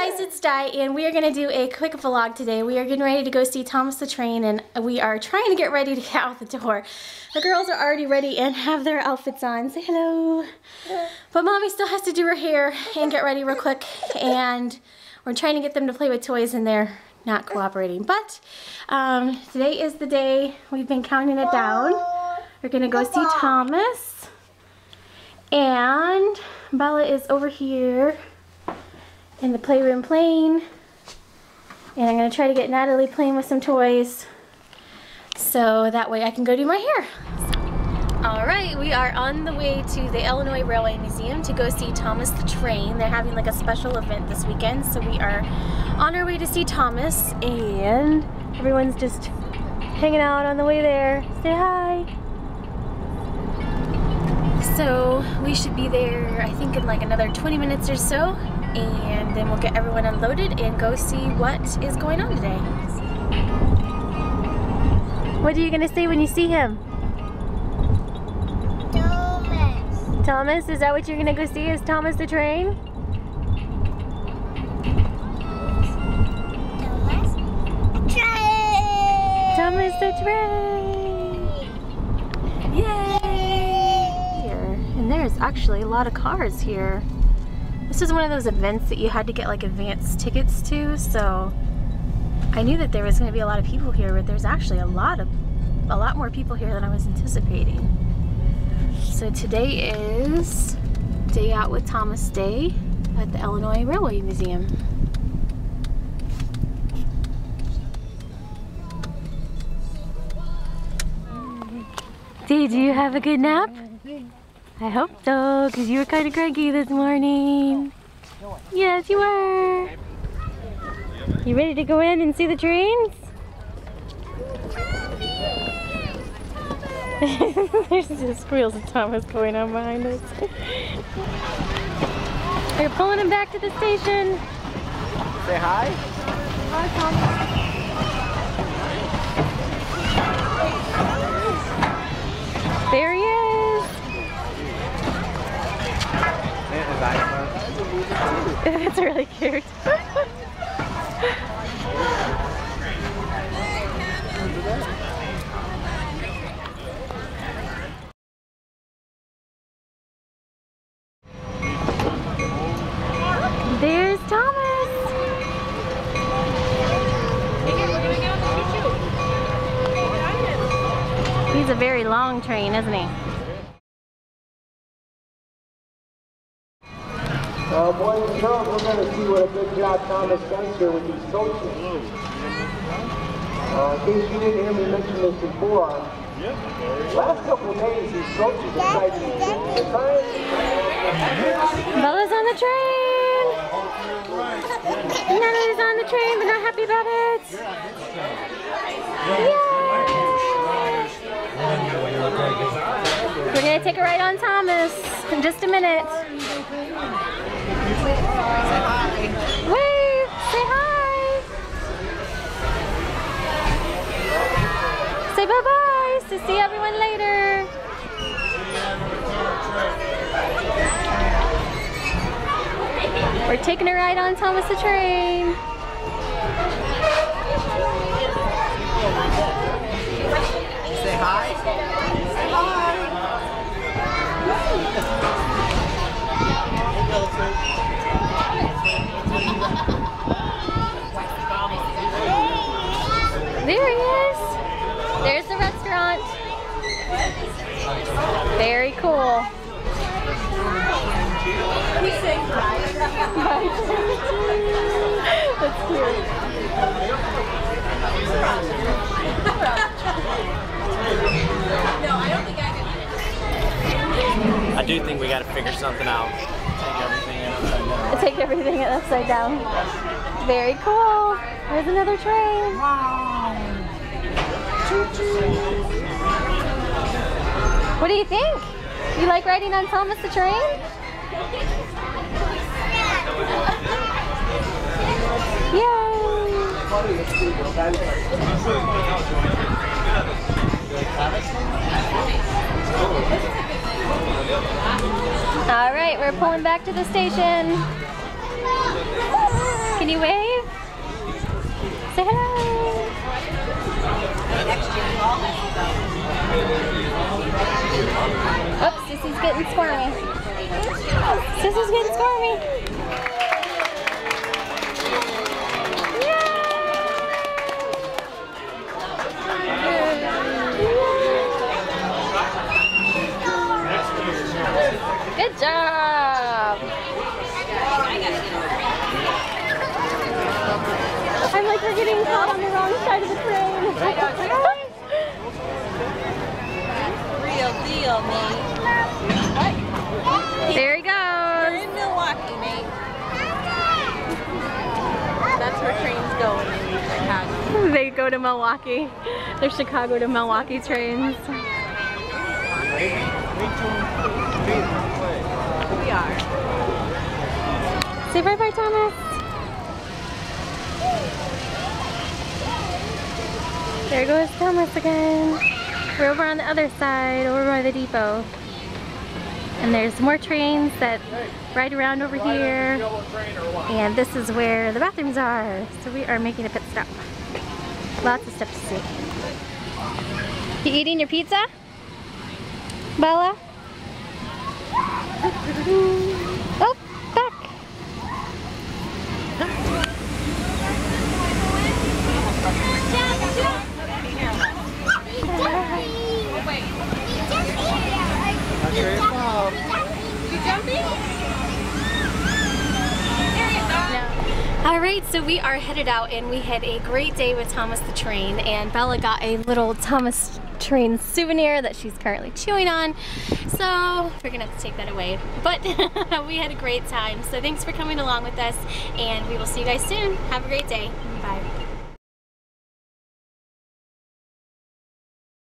guys, it's Di, and we are going to do a quick vlog today. We are getting ready to go see Thomas the Train, and we are trying to get ready to get out the door. The girls are already ready and have their outfits on. Say hello. But Mommy still has to do her hair and get ready real quick, and we're trying to get them to play with toys, and they're not cooperating. But today is the day. We've been counting it down. We're going to go see Thomas, and Bella is over here in the playroom playing, and I'm going to try to get Natalie playing with some toys so that way I can go do my hair. Alright, we are on the way to the Illinois Railway Museum to go see Thomas the Train. They're having like a special event this weekend, so we are on our way to see Thomas, and everyone's just hanging out on the way there. Say hi! So we should be there, I think, in like another 20 minutes or so, and then we'll get everyone unloaded and go see what is going on today. What are you going to say when you see him? Thomas. Thomas? Is that what you're going to go see, is Thomas the Train? Thomas the Train! Yay! And there's actually a lot of cars here. This is one of those events that you had to get like advance tickets to, so I knew that there was going to be a lot of people here, but there's actually a lot more people here than I was anticipating. So today is Day Out with Thomas Day at the Illinois Railway Museum. Did you have a good nap? I hope so, because you were kind of cranky this morning. Yes, you were. You ready to go in and see the trains? There's just squeals of Thomas going on behind us. We're pulling him back to the station. Say hi. Hi, Thomas. There he is. It's really cute. There's Thomas. He's a very long train, isn't he? Boys and girls, we're going to see what a good job Thomas does here with these coaches. In case you didn't hear me mention this before, last couple of days these coaches have tried to Bella's on the train! Natalie's on the train, but not happy about it! Yay! We're going to take a ride on Thomas in just a minute. Wave! Say hi! Say bye-bye! So see everyone later! We're taking a ride on Thomas the Train. Say hi. Say hi. There he is. There's the restaurant. Very cool. That's cute. I do think we got to figure something out. Take everything upside down. Very cool. There's another train. Wow. What do you think? You like riding on Thomas the Train? Yay! All right, we're pulling back to the station. Can Can you wave? Say hello. Oops, Sissy's getting squirmy. Sissy's getting squirmy. Good job! I'm like we're getting caught on the wrong side of the train. Real deal, mate. There he goes. We're in Milwaukee, mate. That's where trains go in Chicago. They go to Milwaukee. They're Chicago to Milwaukee trains. We are. Say bye-bye, Thomas. There goes Thomas again. We're over on the other side, over by the depot. And there's more trains that ride around over here. And this is where the bathrooms are. So we are making a pit stop. Lots of stuff to see. You eating your pizza? Bella? Oh, back. Alright, so we are headed out and we had a great day with Thomas the Train, and Bella got a little Thomas Train souvenir that she's currently chewing on, so we're gonna have to take that away. But we had a great time, so thanks for coming along with us, and we will see you guys soon. Have a great day. Bye.